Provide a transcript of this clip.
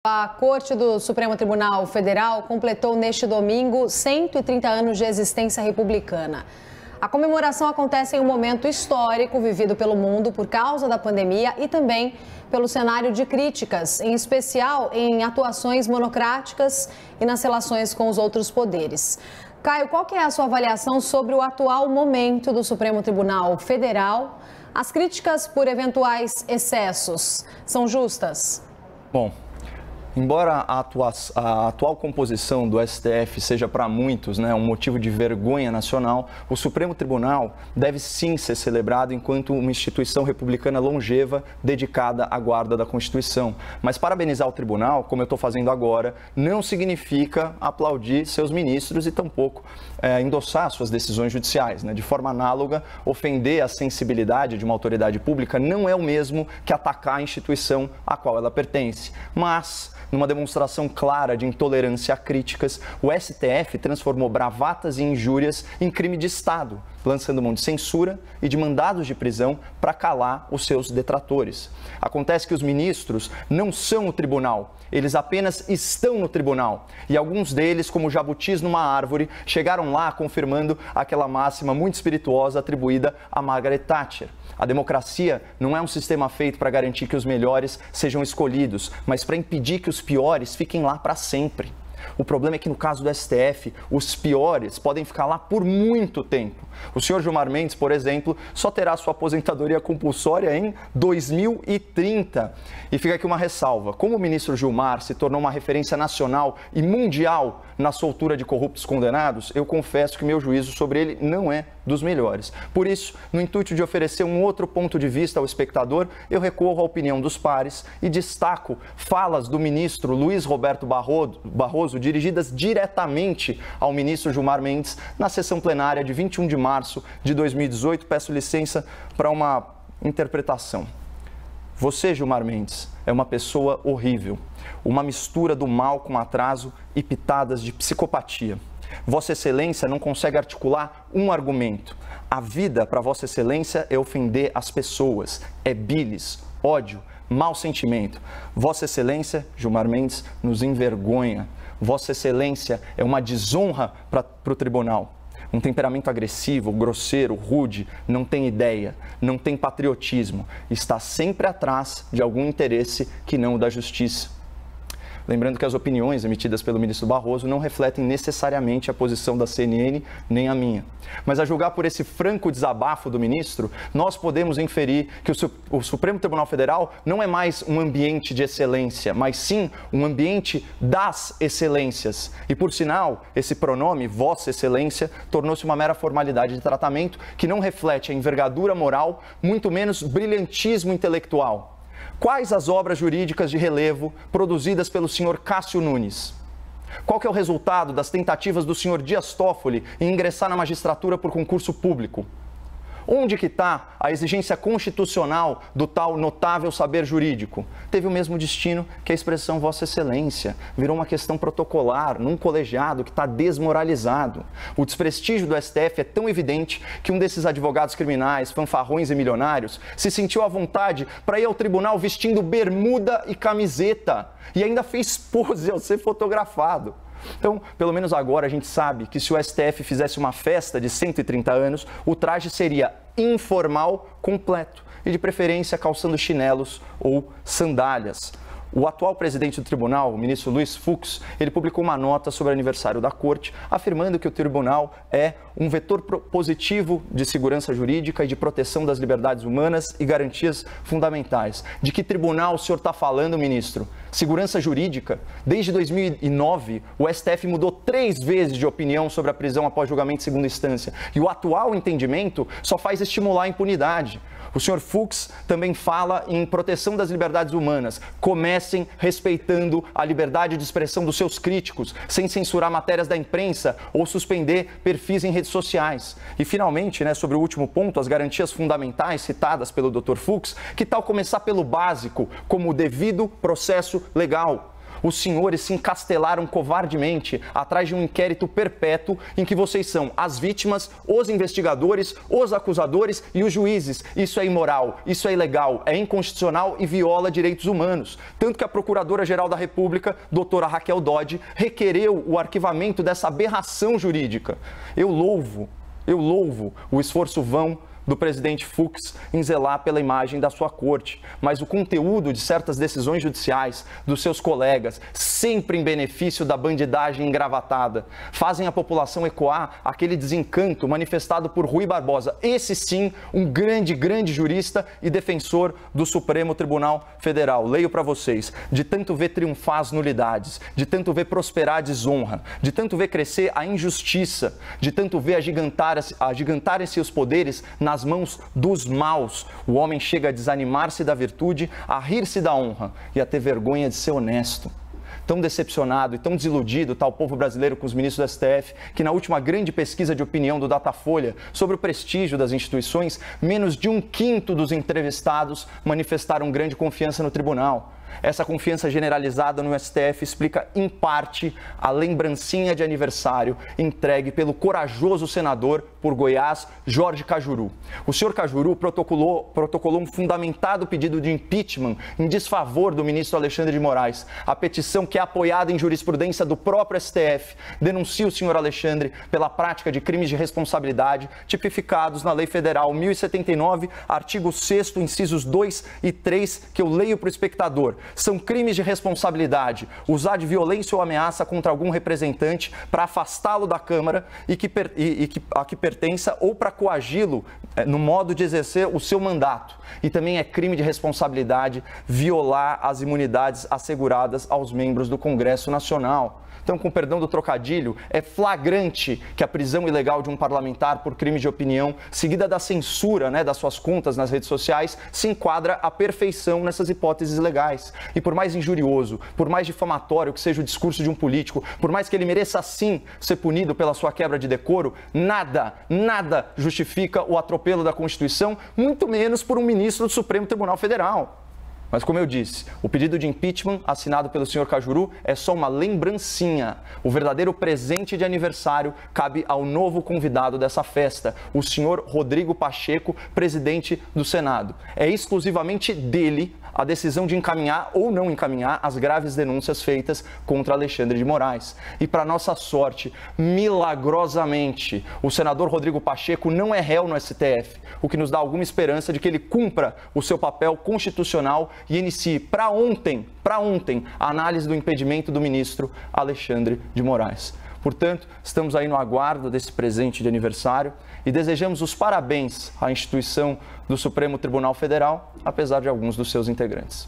A Corte do Supremo Tribunal Federal completou neste domingo 130 anos de existência republicana. A comemoração acontece em um momento histórico vivido pelo mundo por causa da pandemia e também pelo cenário de críticas, em especial em atuações monocráticas e nas relações com os outros poderes. Caio, qual que é a sua avaliação sobre o atual momento do Supremo Tribunal Federal? As críticas por eventuais excessos são justas? Bom, embora a atual composição do STF seja para muitos, um motivo de vergonha nacional, o Supremo Tribunal deve sim ser celebrado enquanto uma instituição republicana longeva dedicada à guarda da Constituição. Mas parabenizar o tribunal, como eu estou fazendo agora, não significa aplaudir seus ministros e tampouco endossar suas decisões judiciais. De forma análoga, ofender a sensibilidade de uma autoridade pública não é o mesmo que atacar a instituição a qual ela pertence. Mas, numa demonstração clara de intolerância a críticas, o STF transformou bravatas e injúrias em crime de Estado, lançando mão de censura e de mandados de prisão para calar os seus detratores. Acontece que os ministros não são o tribunal, eles apenas estão no tribunal. E alguns deles, como jabutis numa árvore, chegaram lá confirmando aquela máxima muito espirituosa atribuída a Margaret Thatcher. A democracia não é um sistema feito para garantir que os melhores sejam escolhidos, mas para impedir que os piores fiquem lá para sempre. O problema é que no caso do STF, os piores podem ficar lá por muito tempo. O senhor Gilmar Mendes, por exemplo, só terá sua aposentadoria compulsória em 2030. E fica aqui uma ressalva. Como o ministro Gilmar se tornou uma referência nacional e mundial na soltura de corruptos condenados, eu confesso que meu juízo sobre ele não é dos melhores. Por isso, no intuito de oferecer um outro ponto de vista ao espectador, eu recorro à opinião dos pares e destaco falas do ministro Luiz Roberto Barroso dirigidas diretamente ao ministro Gilmar Mendes na sessão plenária de 21 de março de 2018. Peço licença para uma interpretação. Você, Gilmar Mendes, é uma pessoa horrível, uma mistura do mal com atraso e pitadas de psicopatia. Vossa Excelência não consegue articular um argumento. A vida para Vossa Excelência é ofender as pessoas, é bilis, ódio, mau sentimento. Vossa Excelência, Gilmar Mendes, nos envergonha. Vossa Excelência é uma desonra para o tribunal. Um temperamento agressivo, grosseiro, rude, não tem ideia, não tem patriotismo, está sempre atrás de algum interesse que não o da justiça. Lembrando que as opiniões emitidas pelo ministro Barroso não refletem necessariamente a posição da CNN nem a minha. Mas a julgar por esse franco desabafo do ministro, nós podemos inferir que o Supremo Tribunal Federal não é mais um ambiente de excelência, mas sim um ambiente das excelências. E por sinal, esse pronome, Vossa Excelência, tornou-se uma mera formalidade de tratamento que não reflete a envergadura moral, muito menos brilhantismo intelectual. Quais as obras jurídicas de relevo produzidas pelo senhor Cássio Nunes? Qual que é o resultado das tentativas do senhor Dias Toffoli em ingressar na magistratura por concurso público? Onde que está a exigência constitucional do tal notável saber jurídico? Teve o mesmo destino que a expressão Vossa Excelência. Virou uma questão protocolar, num colegiado que está desmoralizado. O desprestígio do STF é tão evidente que um desses advogados criminais, fanfarrões e milionários, se sentiu à vontade para ir ao tribunal vestindo bermuda e camiseta. E ainda fez pose ao ser fotografado. Então, pelo menos agora a gente sabe que se o STF fizesse uma festa de 130 anos, o traje seria informal completo e de preferência calçando chinelos ou sandálias. O atual presidente do tribunal, o ministro Luiz Fux, ele publicou uma nota sobre o aniversário da corte, afirmando que o tribunal é um vetor positivo de segurança jurídica e de proteção das liberdades humanas e garantias fundamentais. De que tribunal o senhor está falando, ministro? Segurança jurídica? Desde 2009, o STF mudou 3 vezes de opinião sobre a prisão após julgamento de segunda instância. E o atual entendimento só faz estimular a impunidade. O senhor Fux também fala em proteção das liberdades humanas. Comecem respeitando a liberdade de expressão dos seus críticos, sem censurar matérias da imprensa ou suspender perfis em redes sociais. E, finalmente, sobre o último ponto, as garantias fundamentais citadas pelo Dr. Fux, que tal começar pelo básico, como o devido processo legal? Os senhores se encastelaram covardemente atrás de um inquérito perpétuo em que vocês são as vítimas, os investigadores, os acusadores e os juízes. Isso é imoral, isso é ilegal, é inconstitucional e viola direitos humanos. Tanto que a Procuradora-Geral da República, doutora Raquel Dodge, requereu o arquivamento dessa aberração jurídica. Eu louvo o esforço vão do presidente Fux em zelar pela imagem da sua corte, mas o conteúdo de certas decisões judiciais dos seus colegas, sempre em benefício da bandidagem engravatada, fazem a população ecoar aquele desencanto manifestado por Rui Barbosa, esse sim, um grande jurista e defensor do Supremo Tribunal Federal. Leio para vocês: de tanto ver triunfar as nulidades, de tanto ver prosperar a desonra, de tanto ver crescer a injustiça, de tanto ver agigantarem-se os poderes nas mãos dos maus, o homem chega a desanimar-se da virtude, a rir-se da honra e a ter vergonha de ser honesto. Tão decepcionado e tão desiludido está o povo brasileiro com os ministros do STF, que na última grande pesquisa de opinião do Datafolha sobre o prestígio das instituições, menos de 1/5 dos entrevistados manifestaram grande confiança no tribunal. Essa confiança generalizada no STF explica, em parte, a lembrancinha de aniversário entregue pelo corajoso senador por Goiás, Jorge Cajuru. O senhor Cajuru protocolou um fundamentado pedido de impeachment em desfavor do ministro Alexandre de Moraes. A petição, que é apoiada em jurisprudência do próprio STF, denuncia o senhor Alexandre pela prática de crimes de responsabilidade tipificados na Lei Federal 1079, artigo 6º, incisos 2 e 3, que eu leio para o espectador. São crimes de responsabilidade usar de violência ou ameaça contra algum representante para afastá-lo da Câmara a que pertença ou para coagi-lo no modo de exercer o seu mandato. E também é crime de responsabilidade violar as imunidades asseguradas aos membros do Congresso Nacional. Então, com perdão do trocadilho, é flagrante que a prisão ilegal de um parlamentar por crime de opinião, seguida da censura, das suas contas nas redes sociais, se enquadra à perfeição nessas hipóteses legais. E por mais injurioso, por mais difamatório que seja o discurso de um político, por mais que ele mereça sim ser punido pela sua quebra de decoro, nada justifica o atropelo da Constituição, muito menos por um ministro do Supremo Tribunal Federal. Mas, como eu disse, o pedido de impeachment assinado pelo senhor Cajuru é só uma lembrancinha. O verdadeiro presente de aniversário cabe ao novo convidado dessa festa, o senhor Rodrigo Pacheco, presidente do Senado. É exclusivamente dele a decisão de encaminhar ou não encaminhar as graves denúncias feitas contra Alexandre de Moraes. E, para nossa sorte, milagrosamente, o senador Rodrigo Pacheco não é réu no STF, o que nos dá alguma esperança de que ele cumpra o seu papel constitucional e inicie para ontem, a análise do impedimento do ministro Alexandre de Moraes. Portanto, estamos aí no aguardo desse presente de aniversário e desejamos os parabéns à instituição do Supremo Tribunal Federal, apesar de alguns dos seus integrantes.